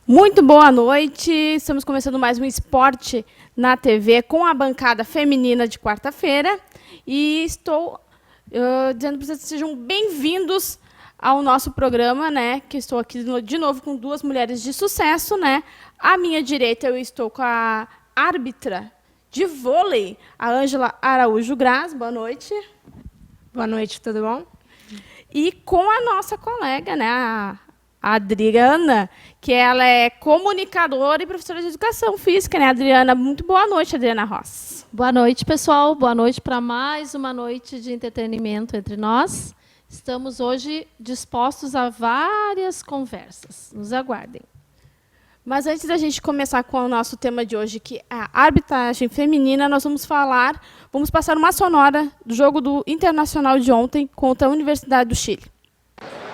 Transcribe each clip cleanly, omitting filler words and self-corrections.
Muito boa noite, estamos começando mais um Esporte na TV com a bancada feminina de quarta-feira e estou dizendo para vocês que sejam bem-vindos ao nosso programa, né? Que estou aqui de novo com duas mulheres de sucesso, né? À minha direita eu estou com a árbitra de vôlei, a Ângela Araújo Graz. Boa noite. Boa noite, tudo bom? E com a nossa colega, né? A Adriana, que ela é comunicadora e professora de educação física, né, Adriana? Muito boa noite, Adriana Ross. Boa noite, pessoal. Boa noite para mais uma noite de entretenimento entre nós. Estamos hoje dispostos a várias conversas. Nos aguardem. Mas antes da gente começar com o nosso tema de hoje, que é a arbitragem feminina, nós vamos passar uma sonora do jogo do Internacional de ontem contra a Universidade do Chile.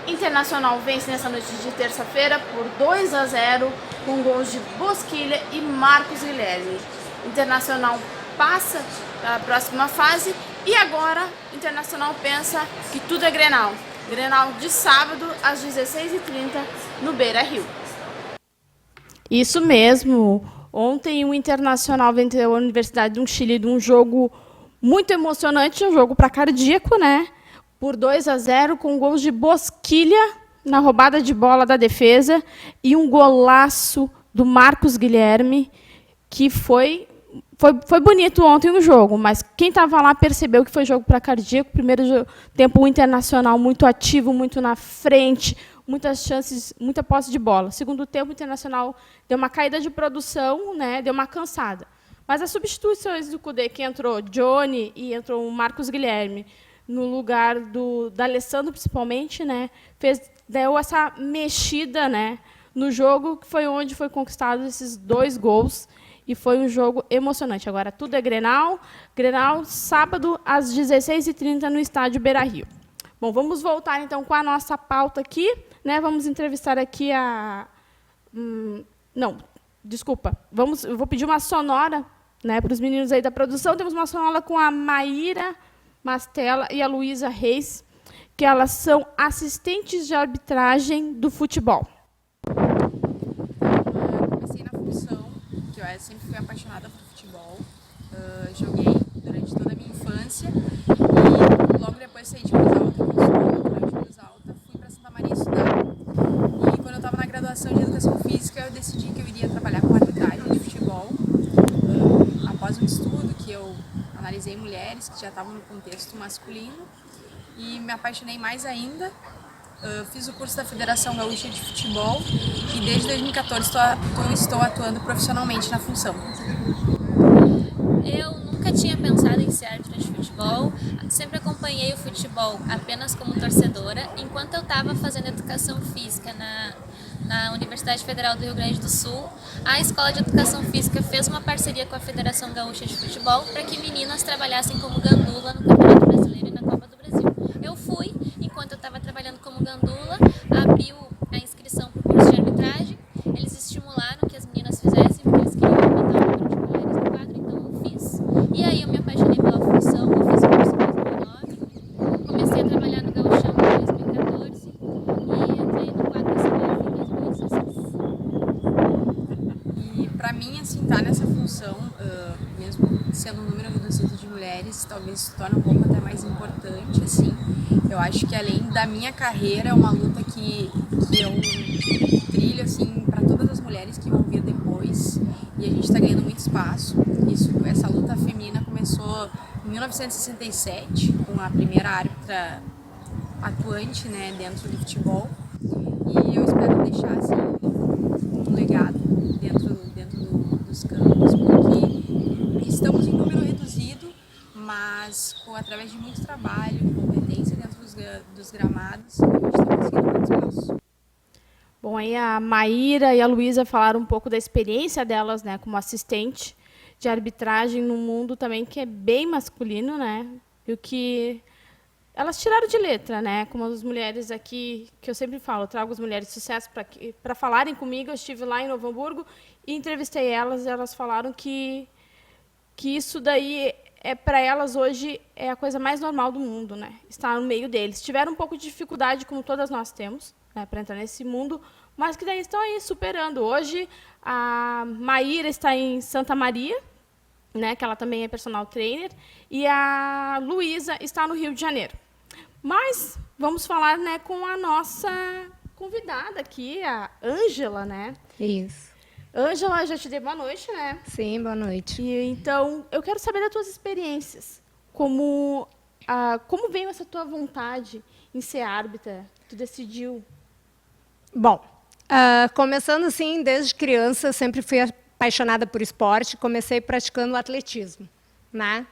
Internacional vence nessa noite de terça-feira por 2-0 com gols de Bosquilha e Marcos Guilherme. Internacional passa para a próxima fase e agora Internacional pensa que tudo é Grenal. Grenal de sábado às 16h30 no Beira-Rio. Isso mesmo. Ontem o Internacional venceu a Universidade do Chile de um jogo muito emocionante, um jogo para cardíaco, né? Por 2-0, com gols de Bosquilha na roubada de bola da defesa e um golaço do Marcos Guilherme, que foi bonito ontem o jogo, mas quem estava lá percebeu que foi jogo para cardíaco. Primeiro tempo, o Internacional muito ativo, muito na frente, muitas chances, muita posse de bola. Segundo tempo, o Internacional deu uma caída de produção, né, deu uma cansada. Mas as substituições do Cudê, que entrou Johnny e entrou o Marcos Guilherme, no lugar da Alessandro, principalmente, né, deu essa mexida, né, no jogo, que foi onde foi conquistados esses 2 gols, e foi um jogo emocionante. Agora, tudo é Grenal. Grenal, sábado, às 16h30, no estádio Beira-Rio. Bom, vamos voltar, então, com a nossa pauta aqui, né, vamos entrevistar aqui a... não, desculpa. Eu vou pedir uma sonora, né, para os meninos aí da produção. Temos uma sonora com a Maíra Mastella e a Luísa Reis, que elas são assistentes de arbitragem do futebol. Eu comecei na função, que eu sempre fui apaixonada por futebol. Joguei durante toda a minha infância e logo depois saí de Cruz Alta, durante Cruz Alta, fui para Santa Maria estudar. E quando eu estava na graduação de Educação Física, eu decidi que eu iria trabalhar com arbitragem de futebol. Após um estudo que eu analisei mulheres que já estavam no contexto masculino e me apaixonei mais ainda. Fiz o curso da Federação Gaúcha de Futebol e desde 2014 estou atuando profissionalmente na função. Eu nunca tinha pensado em ser árbitra de futebol, sempre acompanhei o futebol apenas como torcedora. Enquanto eu estava fazendo educação física na Universidade Federal do Rio Grande do Sul, a Escola de Educação Física fez uma parceria com a Federação Gaúcha de Futebol para que meninas trabalhassem como gandula no Campeonato Brasileiro e na Copa do Brasil. Eu fui, enquanto eu estava trabalhando como gandula, abriu a inscrição para o curso de arbitragem. Eles estimularam que as meninas fizessem, porque eles queriam aumentar o número de mulheres no quadro, então eu fiz. E aí eu me apaixonei pela função, eu fiz o curso em 2009, comecei a trabalhar no Gauchão em 2014 e entrei no quadro brasileiro em 2016. E para mim, assim, estar nessa função, mesmo sendo um número reduzido de mulheres, talvez se torne um pouco até mais importante, assim. Eu acho que além da minha carreira, é uma luta que eu trilho, assim, para todas as mulheres que vão vir depois, e a gente está ganhando muito espaço. Essa luta feminina começou em 1967, com a primeira árbitra atuante, né, dentro do futebol, e eu espero deixar, assim, um legado dentro dos campos, porque estamos em número reduzido, mas através de muito trabalho, competência dentro dos gramados, a gente está conseguindo espaço. Bom, aí a Maíra e a Luísa falaram um pouco da experiência delas, né, como assistente de arbitragem num mundo também que é bem masculino, né? E o que elas tiraram de letra, né? Como as mulheres aqui, que eu sempre falo, eu trago as mulheres de sucesso para falarem comigo. Eu estive lá em Novo Hamburgo e entrevistei elas, e elas falaram que isso daí para elas hoje é a coisa mais normal do mundo, né? Estar no meio deles. Tiveram um pouco de dificuldade, como todas nós temos, né, para entrar nesse mundo, mas que daí estão aí superando. Hoje a Maíra está em Santa Maria, né, que ela também é personal trainer, e a Luísa está no Rio de Janeiro. Mas vamos falar, né, com a nossa convidada aqui, a Ângela, né? Isso. Ângela, já te dei boa noite, né? Sim, boa noite. E, então, eu quero saber das tuas experiências. Como veio essa tua vontade em ser árbitra? Tu decidiu? Bom, começando assim, desde criança, eu sempre fui apaixonada por esporte. Comecei praticando atletismo, né?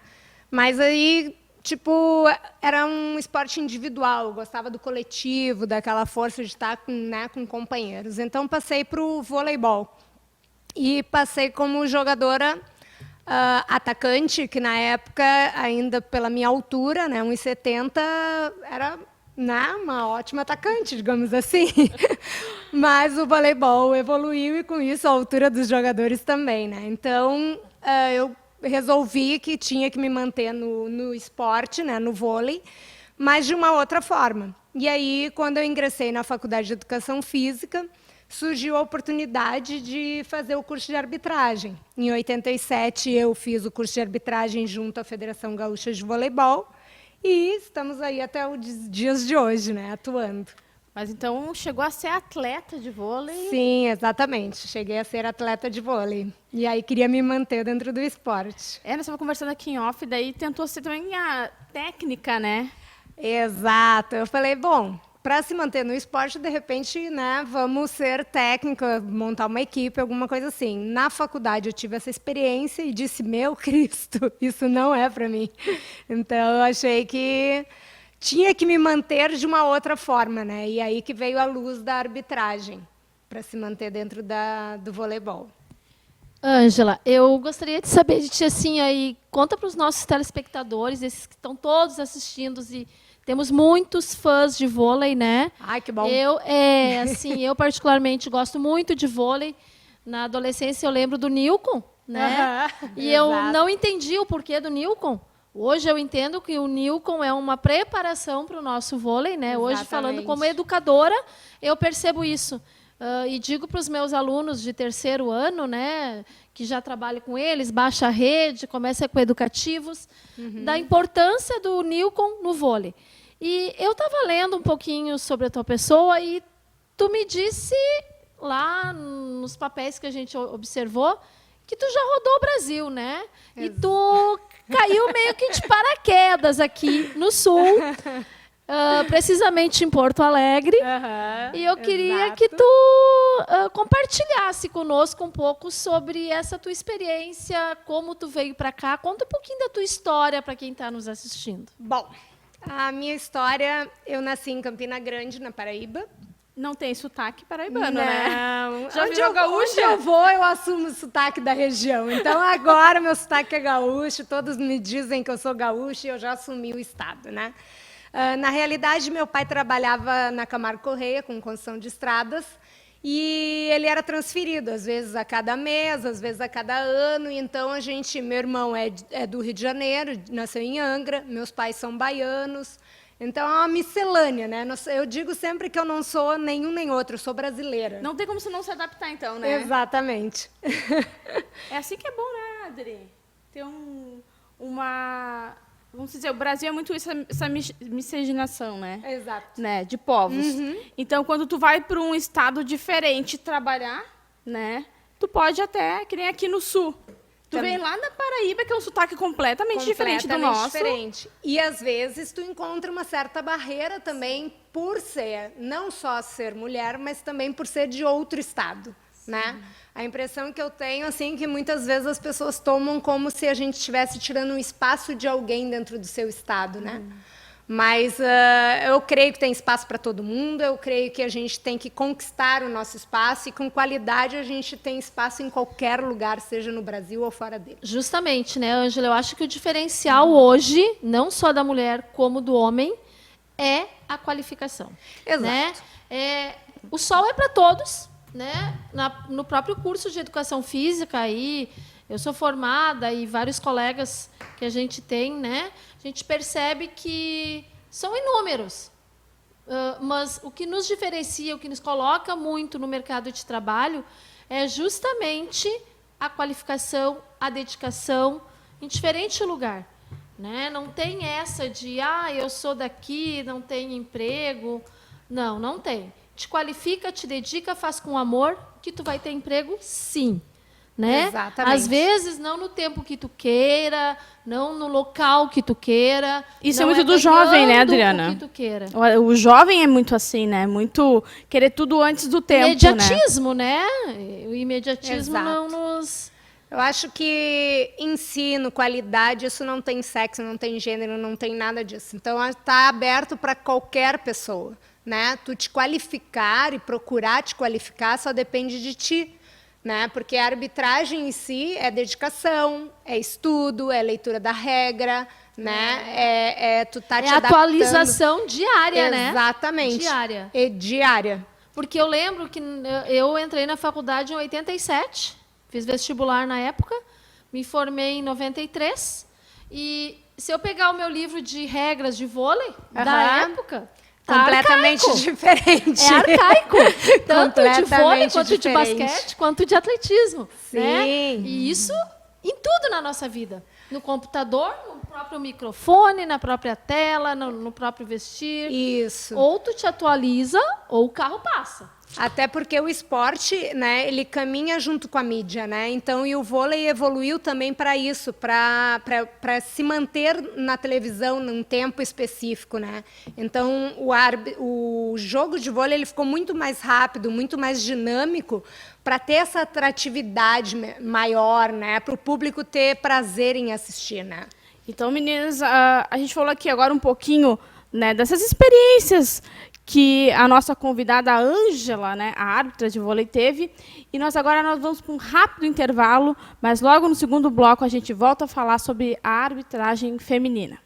Mas aí, tipo, era um esporte individual. Eu gostava do coletivo, daquela força de estar com companheiros. Então, passei para o voleibol. E passei como jogadora atacante, que na época, ainda pela minha altura, né, 1,70, era uma ótima atacante, digamos assim. Mas o voleibol evoluiu e, com isso, a altura dos jogadores também, né? Então, eu resolvi que tinha que me manter no esporte, né, no vôlei, mas de uma outra forma. E aí, quando eu ingressei na Faculdade de Educação Física, surgiu a oportunidade de fazer o curso de arbitragem. Em 87, eu fiz o curso de arbitragem junto à Federação Gaúcha de Voleibol e estamos aí até os dias de hoje, né, atuando. Mas então chegou a ser atleta de vôlei? Sim, exatamente. Cheguei a ser atleta de vôlei. E aí queria me manter dentro do esporte. Nós estávamos conversando aqui em off, daí tentou ser também a técnica, né? Exato. Eu falei, bom, para se manter no esporte, de repente, né, vamos ser técnica, montar uma equipe, alguma coisa assim. Na faculdade eu tive essa experiência e disse, meu Cristo, isso não é para mim. Então eu achei que tinha que me manter de uma outra forma, né? E aí que veio a luz da arbitragem, para se manter dentro do voleibol. Ângela, eu gostaria de saber de ti, assim, aí, conta para os nossos telespectadores, esses que estão todos assistindo, e temos muitos fãs de vôlei, né? Ai, que bom. Eu particularmente gosto muito de vôlei. Na adolescência eu lembro do Nilcon, né? E eu não entendi o porquê do Nilcon. Hoje eu entendo que o Nilcon é uma preparação para o nosso vôlei, né? Exatamente. Hoje, falando como educadora, eu percebo isso. E digo para os meus alunos de terceiro ano, né, que já trabalho com eles, baixa a rede, começa com educativos, da importância do Nilcon no vôlei. E eu estava lendo um pouquinho sobre a tua pessoa e tu me disse, lá nos papéis que a gente observou, que tu já rodou o Brasil, né? E tu caiu meio que de paraquedas aqui no Sul, precisamente em Porto Alegre. E eu queria que tu compartilhasse conosco um pouco sobre essa tua experiência, como tu veio para cá. Conta um pouquinho da tua história para quem está nos assistindo. Bom, a minha história, eu nasci em Campina Grande, na Paraíba. Não tem sotaque paraibano, né? Já Onde virou gaúcha? Onde eu vou, eu assumo o sotaque da região. Então, agora, meu sotaque é gaúcho, todos me dizem que eu sou gaúcha e eu já assumi o estado, né? Na realidade, meu pai trabalhava na Camargo Correia, com construção de estradas, e ele era transferido, às vezes a cada mês, às vezes a cada ano. E então, meu irmão é do Rio de Janeiro, nasceu em Angra, meus pais são baianos. Então, é uma miscelânea, né? Eu digo sempre que eu não sou nenhum nem outro, eu sou brasileira. Não tem como você não se adaptar, então, né? Exatamente. É assim que é bom, né, Adri? Ter uma... Vamos dizer, o Brasil é muito essa miscigenação, né? Exato. Né? De povos. Então, quando tu vai para um estado diferente trabalhar, né? Tu pode até, que nem aqui no Sul. Tu vem lá da Paraíba, que é um sotaque completamente diferente do nosso. Diferente. E, às vezes, tu encontra uma certa barreira também por ser, não só ser mulher, mas também por ser de outro estado, né? A impressão que eu tenho, assim, que muitas vezes as pessoas tomam como se a gente estivesse tirando um espaço de alguém dentro do seu estado, né? Mas eu creio que tem espaço para todo mundo, eu creio que a gente tem que conquistar o nosso espaço e com qualidade a gente tem espaço em qualquer lugar, seja no Brasil ou fora dele. Justamente, né, Ângela? Eu acho que o diferencial hoje, não só da mulher como do homem, é a qualificação. Exato. Né? O sol é para todos, né? No próprio curso de educação física, aí, eu sou formada e vários colegas que a gente tem, né? A gente percebe que são inúmeros. Mas o que nos diferencia, o que nos coloca muito no mercado de trabalho é justamente a qualificação, a dedicação em diferente lugar. Né? Não tem essa de, eu sou daqui, não tenho emprego. Não, não tem. Te qualifica, te dedica, faz com amor, que tu vai ter emprego, sim. Né? Exatamente. Às vezes, não no tempo que tu queira, não no local que tu queira. Isso não é muito do jovem, né, Adriana? O que tu queira. O jovem é muito assim, né? Muito querer tudo antes do tempo, Imediatismo, né? O imediatismo Exato. não nos... Eu acho que ensino, qualidade, isso não tem sexo, não tem gênero, não tem nada disso. Então, está aberto para qualquer pessoa. Né? Tu te qualificar e procurar te qualificar só depende de ti. Né? Porque a arbitragem em si é dedicação, é estudo, é leitura da regra, né? Tu tá te adaptando. Atualização diária, né? Exatamente. Diária. E diária. Porque eu lembro que eu entrei na faculdade em 87, fiz vestibular na época, me formei em 93, e se eu pegar o meu livro de regras de vôlei da época... Completamente arcaico. Diferente. É arcaico. Tanto de vôlei, quanto diferente. de basquete, quanto de atletismo. Sim. Né? E isso em tudo na nossa vida. No computador, no próprio microfone, na própria tela, no próprio vestir. Isso. Ou tu te atualiza, ou o carro passa. Até porque o esporte, né, ele caminha junto com a mídia, né? Então, e o vôlei evoluiu também para isso, para se manter na televisão num tempo específico, né? Então, o jogo de vôlei ele ficou muito mais rápido, muito mais dinâmico, para ter essa atratividade maior, né? Para o público ter prazer em assistir, né? Então, meninas, a gente falou aqui agora um pouquinho, né, dessas experiências que a nossa convidada, a Ângela, né, a árbitra de vôlei, teve. E nós vamos para um rápido intervalo, mas logo no segundo bloco a gente volta a falar sobre a arbitragem feminina.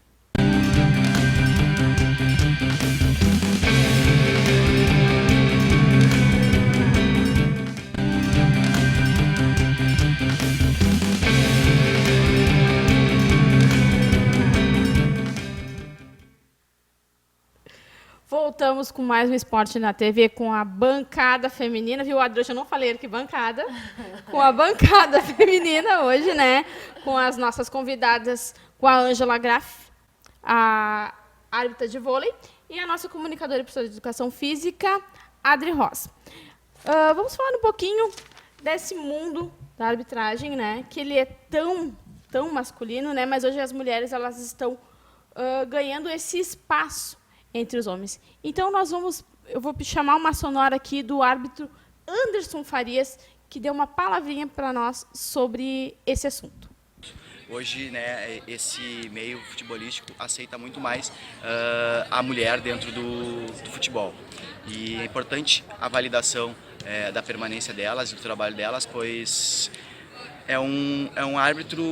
Voltamos com mais um Esporte na TV com a bancada feminina, viu, Adriana? Eu não falei que bancada. Com a bancada feminina hoje, né? Com as nossas convidadas, com a Ângela Graff, a árbitra de vôlei, e a nossa comunicadora e professora de educação física, Adri Ross. Vamos falar um pouquinho desse mundo da arbitragem, né? Que ele é tão masculino, né? Mas hoje as mulheres elas estão ganhando esse espaço entre os homens. Então, eu vou chamar uma sonora aqui do árbitro Anderson Farias, que deu uma palavrinha para nós sobre esse assunto. Hoje, né, esse meio futebolístico aceita muito mais a mulher dentro do futebol. E é importante a validação da permanência delas e do trabalho delas, pois é um árbitro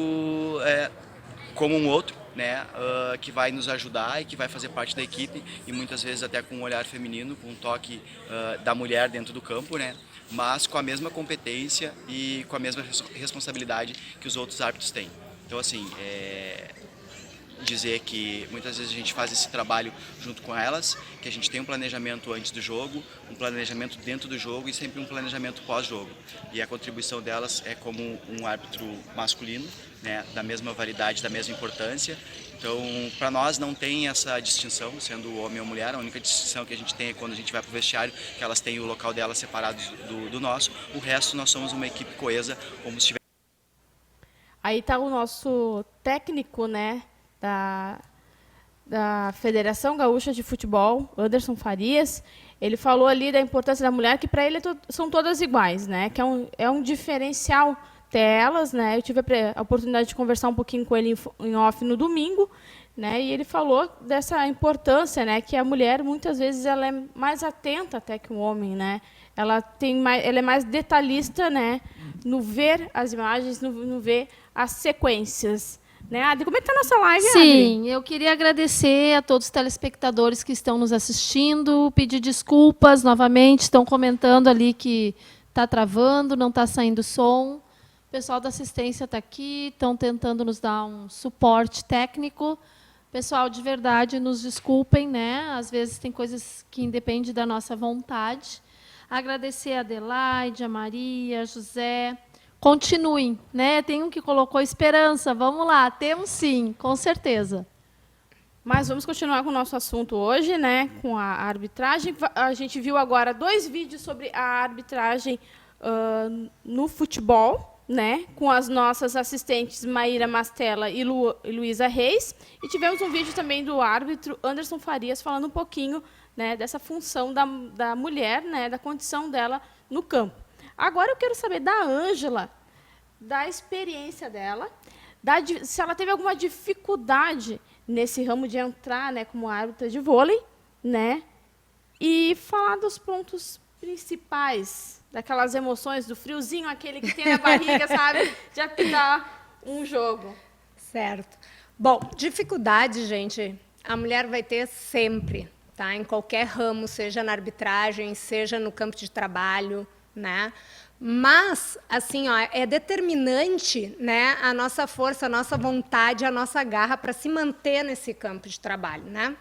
como um outro, né, que vai nos ajudar e que vai fazer parte da equipe, e muitas vezes até com um olhar feminino, com um toque da mulher dentro do campo, né, mas com a mesma competência e com a mesma responsabilidade que os outros árbitros têm. Então, assim, dizer que muitas vezes a gente faz esse trabalho junto com elas, que a gente tem um planejamento antes do jogo, um planejamento dentro do jogo e sempre um planejamento pós-jogo. E a contribuição delas é como um árbitro masculino, né, da mesma validade, da mesma importância. Então, para nós não tem essa distinção, sendo homem ou mulher, a única distinção que a gente tem é quando a gente vai para o vestiário, que elas têm o local delas separado do nosso. O resto, nós somos uma equipe coesa, como se tivesse... Aí está o nosso técnico, né, da Federação Gaúcha de Futebol, Anderson Farias. Ele falou ali da importância da mulher, que para ele são todas iguais, né, que é um diferencial delas, né. Eu tive a oportunidade de conversar um pouquinho com ele em off no domingo, né? E ele falou dessa importância, né? Que a mulher, muitas vezes, ela é mais atenta até que o homem, né? Ela é mais detalhista, né? No ver as imagens, no ver as sequências. Né, Adri? Como é que está a nossa live, Adri? Sim, eu queria agradecer a todos os telespectadores que estão nos assistindo, pedir desculpas novamente, estão comentando ali que está travando, não está saindo som. O pessoal da assistência está aqui, estão tentando nos dar um suporte técnico. Pessoal, de verdade, nos desculpem, né? Às vezes tem coisas que independem da nossa vontade. Agradecer a Adelaide, a Maria, a José. Continuem, né? Tem um que colocou esperança. Vamos lá, temos sim, com certeza. Mas vamos continuar com o nosso assunto hoje, né? Com a arbitragem. A gente viu agora 2 vídeos sobre a arbitragem no futebol, né? Com as nossas assistentes Maíra Mastella e Luísa Reis. E tivemos um vídeo também do árbitro Anderson Farias falando um pouquinho, né, dessa função da mulher, né? Da condição dela no campo. Agora eu quero saber da Ângela, da experiência dela, se ela teve alguma dificuldade nesse ramo de entrar, né, como árbitra de vôlei, né, e falar dos pontos principais, daquelas emoções, do friozinho, aquele que tem na barriga, sabe, de apitar um jogo. Certo. Bom, dificuldade, gente, a mulher vai ter sempre, tá? Em qualquer ramo, seja na arbitragem, seja no campo de trabalho, né? Mas, assim, ó, é determinante, né, a nossa força, a nossa vontade, a nossa garra para se manter nesse campo de trabalho, né?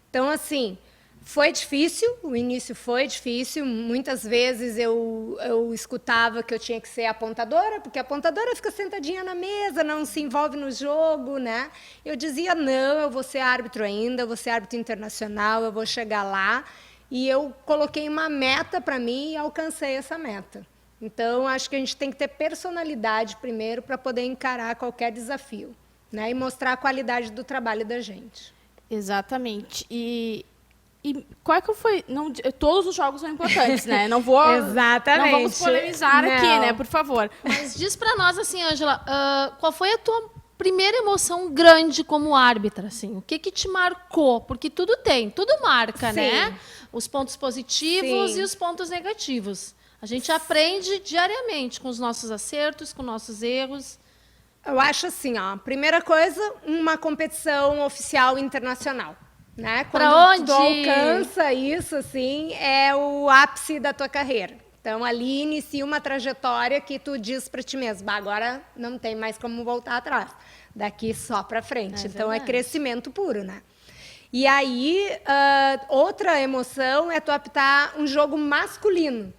Então, assim, foi difícil, o início foi difícil. Muitas vezes eu escutava que eu tinha que ser apontadora, porque a apontadora fica sentadinha na mesa, não se envolve no jogo, né? Eu dizia, não, eu vou ser árbitro ainda, eu vou ser árbitro internacional, eu vou chegar lá. E eu coloquei uma meta para mim e alcancei essa meta. Então, acho que a gente tem que ter personalidade primeiro para poder encarar qualquer desafio, né? E mostrar a qualidade do trabalho da gente. Exatamente. E qual é que foi... Não, todos os jogos são importantes, né? Não Exatamente. Não vamos polemizar aqui, Não. né? Por favor. Mas diz para nós, assim, Ângela, qual foi a tua primeira emoção grande como árbitra, assim? O que te marcou? Porque tudo marca, Sim. né? Os pontos positivos Sim. e os pontos negativos. A gente aprende diariamente com os nossos acertos, com nossos erros. Eu acho assim, ó, primeira coisa, uma competição oficial internacional, né? Pra Quando onde? tu alcança isso, assim, é o ápice da tua carreira. Então, ali inicia uma trajetória que tu diz para ti mesmo, agora não tem mais como voltar atrás. Daqui só para frente. Então, é crescimento puro, né? E aí, outra emoção é tu apitar um jogo masculino.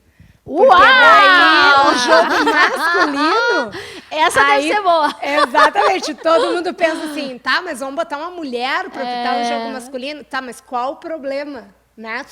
Uau! Porque daí, o jogo masculino... Essa deve ser boa. Exatamente. Todo mundo pensa assim, tá, mas vamos botar uma mulher para apitar um jogo masculino? Tá, mas qual o problema? Né?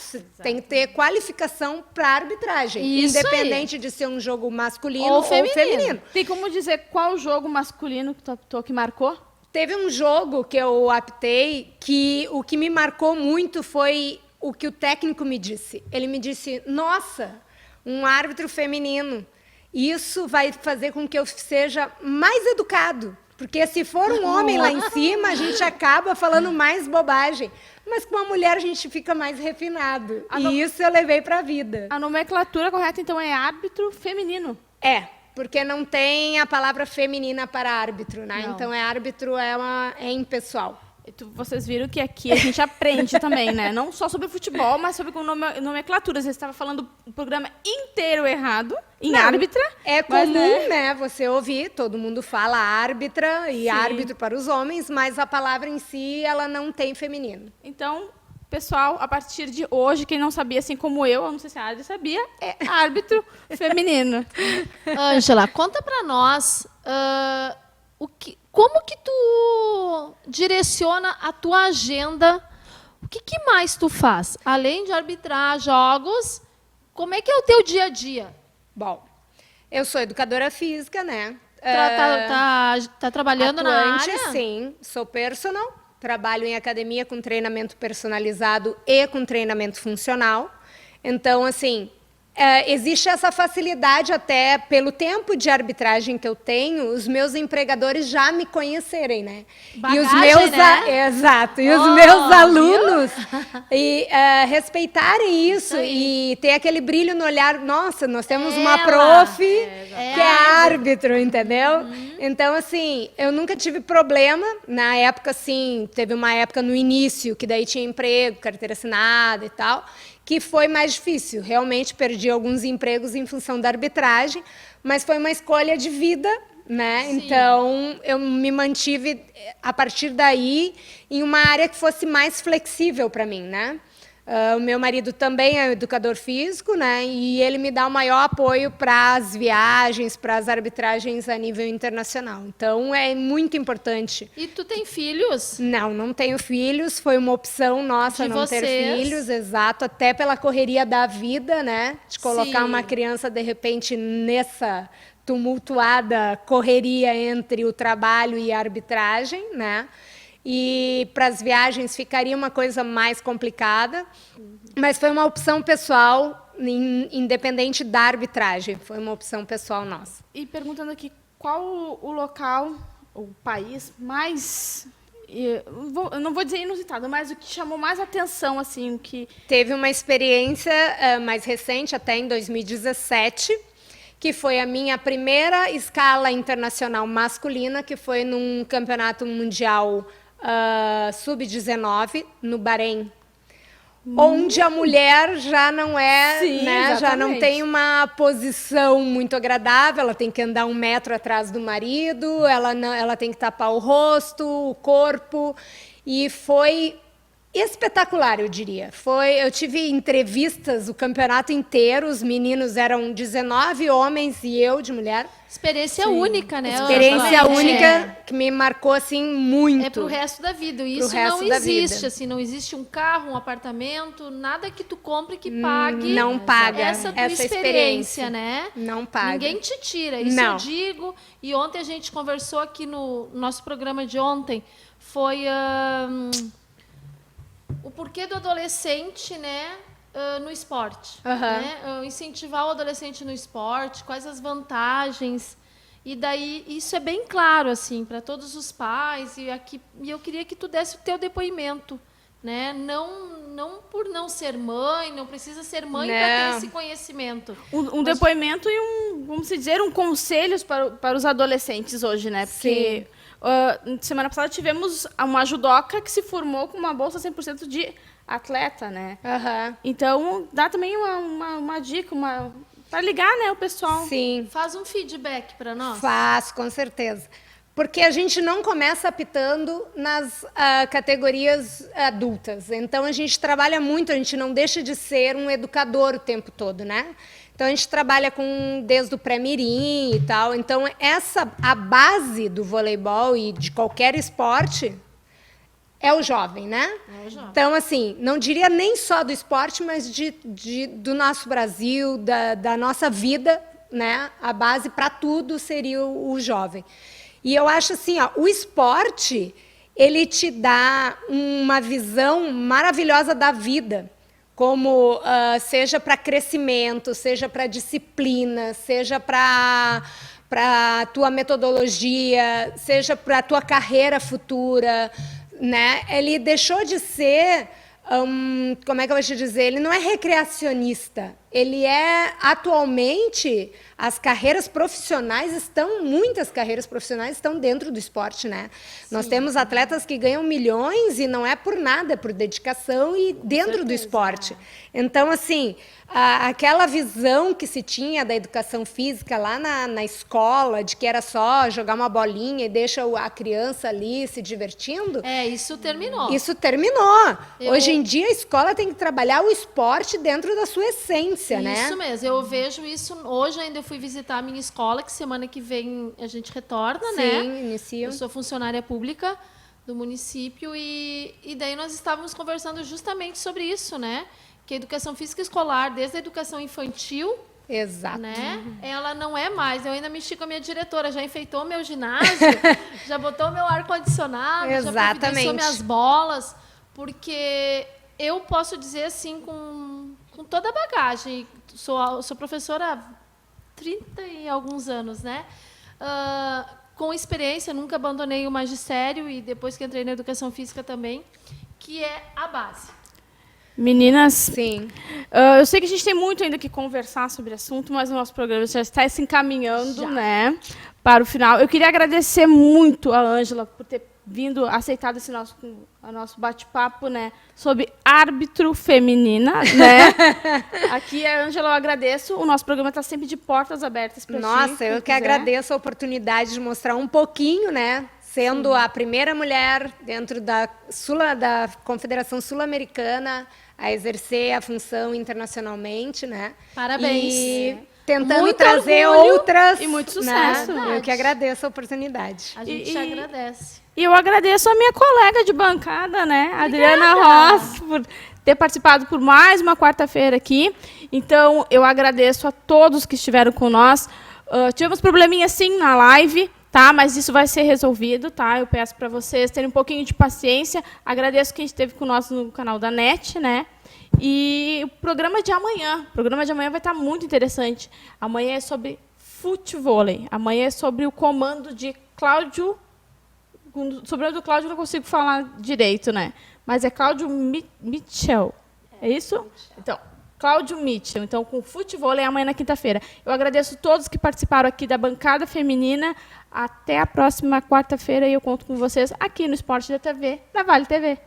Tem que ter qualificação para arbitragem, Isso independente de ser um jogo masculino Ou ou feminino. feminino. Tem como dizer qual jogo masculino que tu apitou que marcou? Teve um jogo que eu apitei que o que me marcou muito foi o que o técnico me disse. Ele me disse, nossa, um árbitro feminino, isso vai fazer com que eu seja mais educado. Porque se for um homem lá em cima, a gente acaba falando mais bobagem. Mas com uma mulher a gente fica mais refinado. E isso eu levei para a vida. A nomenclatura correta, então, é árbitro feminino. É, porque não tem a palavra feminina para árbitro, né? Não. Então, árbitro é impessoal. Vocês viram que aqui a gente aprende também, né? Não só sobre futebol, mas sobre nomenclatura. Você estava falando o programa inteiro errado, em árbitra. É mas, comum, né, você ouvir, todo mundo fala árbitra e Sim. árbitro para os homens, mas a palavra em si, ela não tem feminino. Então, pessoal, a partir de hoje, quem não sabia, assim como eu não sei se a Adri sabia, é árbitro feminino. Ângela, conta para nós como que tu direciona a tua agenda, o que mais tu faz? Além de arbitrar jogos, como é que é o teu dia a dia? Bom, eu sou educadora física, né? Tá trabalhando na Atuante, área? sim, sou personal, trabalho em academia com treinamento personalizado e com treinamento funcional. Então, assim, existe essa facilidade até pelo tempo de arbitragem que eu tenho, os meus empregadores já me conhecerem, né? Bagagem, e os meus né? Exato, e Oh, os meus alunos respeitarem isso aí. e ter aquele brilho no olhar. Nossa, nós temos uma Ela. prof que é árbitro, entendeu? Então, assim, eu nunca tive problema. Na época, assim, teve uma época no início que daí tinha emprego, carteira assinada e tal, que foi mais difícil. Realmente perdi alguns empregos em função da arbitragem, mas foi uma escolha de vida, né? Sim. Então, eu me mantive, a partir daí, em uma área que fosse mais flexível para mim, né? O meu marido também é educador físico, né? E ele me dá o maior apoio para as viagens, para as arbitragens a nível internacional. Então, é muito importante. E tu tem filhos? Não tenho filhos. Foi uma opção nossa De não ter vocês. filhos, exato. Até pela correria da vida, né? De colocar Sim. uma criança, de repente, nessa tumultuada correria entre o trabalho e a arbitragem, né? E para as viagens ficaria uma coisa mais complicada, mas foi uma opção pessoal, independente da arbitragem. Foi uma opção pessoal nossa. E perguntando aqui, qual o local, o país mais... eu não vou dizer inusitado, mas o que chamou mais atenção, assim, o que... Teve uma experiência mais recente, até em 2017, que foi a minha primeira escala internacional masculina, que foi num campeonato mundial sub-19, no Bahrein. Onde a mulher já não é, Sim, né, já não exatamente. tem uma posição muito agradável, ela tem que andar 1 metro atrás do marido, ela tem que tapar o rosto, o corpo, e foi espetacular, eu diria. Eu tive entrevistas o campeonato inteiro, os meninos eram 19 homens e eu de mulher. Experiência única, né? Experiência Exatamente. única que me marcou assim muito. É pro resto da vida. Isso resto não da existe, vida. assim, não existe um carro, um apartamento, nada que tu compre que pague. Não paga essa tua essa experiência, né? Não paga. Ninguém te tira. Isso Não. eu digo. E ontem a gente conversou aqui no nosso programa de ontem. Foi o porquê do adolescente, né? No esporte. Né? Incentivar o adolescente no esporte, quais as vantagens. E daí, isso é bem claro, assim, para todos os pais. E eu queria que tu desse o teu depoimento. Né? Não por não ser mãe, não precisa ser mãe para ter esse conhecimento. Um depoimento e vamos dizer, conselhos para os adolescentes hoje, né? Porque semana passada tivemos uma judoca que se formou com uma bolsa 100% de atleta, né? Então, dá também uma dica, para ligar, né, o pessoal. Sim. Faz um feedback para nós. Faço, com certeza. Porque a gente não começa apitando nas categorias adultas. Então, a gente trabalha muito, a gente não deixa de ser um educador o tempo todo, né? Então, a gente trabalha desde o pré-mirim e tal. Então, a base do voleibol e de qualquer esporte é o jovem, né? É o jovem. Então, assim, não diria nem só do esporte, mas do nosso Brasil, da nossa vida, né? A base para tudo seria o jovem. E eu acho assim, o esporte, ele te dá uma visão maravilhosa da vida, como seja para crescimento, seja para disciplina, seja para a tua metodologia, seja para a tua carreira futura, né? Ele deixou de ser, como é que eu vou te dizer? Ele não é recreacionista. Ele é, atualmente, muitas carreiras profissionais estão dentro do esporte, né? Sim. Nós temos atletas que ganham milhões e não é por nada, é por dedicação e dentro do esporte. Então, assim, aquela visão que se tinha da educação física lá na escola, de que era só jogar uma bolinha e deixa a criança ali se divertindo... Isso terminou. Isso terminou. Hoje em dia, a escola tem que trabalhar o esporte dentro da sua essência, né? Isso mesmo. Eu vejo isso. Hoje ainda eu fui visitar a minha escola, que semana que vem a gente retorna, né? Sim, inicia. Eu sou funcionária pública do município e daí nós estávamos conversando justamente sobre isso, né? Que a educação física escolar, desde a educação infantil... Exato. Né? Ela não é mais. Eu ainda mexi com a minha diretora, já enfeitou meu ginásio, já botou meu ar-condicionado, já providenciou minhas bolas, porque eu posso dizer assim com com toda a bagagem. Sou professora há 30 e alguns anos, né? Com experiência, nunca abandonei o magistério e depois que entrei na educação física também, que é a base. Meninas, Sim. Eu sei que a gente tem muito ainda que conversar sobre o assunto, mas o nosso programa já está se encaminhando, né, para o final. Eu queria agradecer muito a Ângela por ter vindo, aceitado esse nosso bate-papo, né, sobre árbitro feminina, né? Aqui, a Ângela, eu agradeço. O nosso programa está sempre de portas abertas para ti. Nossa, eu que agradeço a oportunidade de mostrar um pouquinho, né? Sendo a primeira mulher dentro da Confederação Sul-Americana a exercer a função internacionalmente, né? Parabéns. E tentando Muito trazer orgulho outras. e muito sucesso. Né? Eu que agradeço a oportunidade. A gente agradece. E eu agradeço a minha colega de bancada, né, Adriana Ross, por ter participado por mais uma quarta-feira aqui. Então, eu agradeço a todos que estiveram com nós. Tivemos probleminha, sim, na live, tá? Mas isso vai ser resolvido, tá? Eu peço para vocês terem um pouquinho de paciência. Agradeço quem esteve conosco no canal da NET, né? E o programa de amanhã vai estar muito interessante. Amanhã é sobre futevôlei. Amanhã é sobre o comando de Cláudio. O sobrenome do Cláudio eu não consigo falar direito, né? Mas é Cláudio Mitchell. É isso? Então, Cláudio Mitchell. Então, com futevôlei amanhã na quinta-feira. Eu agradeço a todos que participaram aqui da bancada feminina. Até a próxima quarta-feira e eu conto com vocês aqui no Esporte da TV, na Vale TV.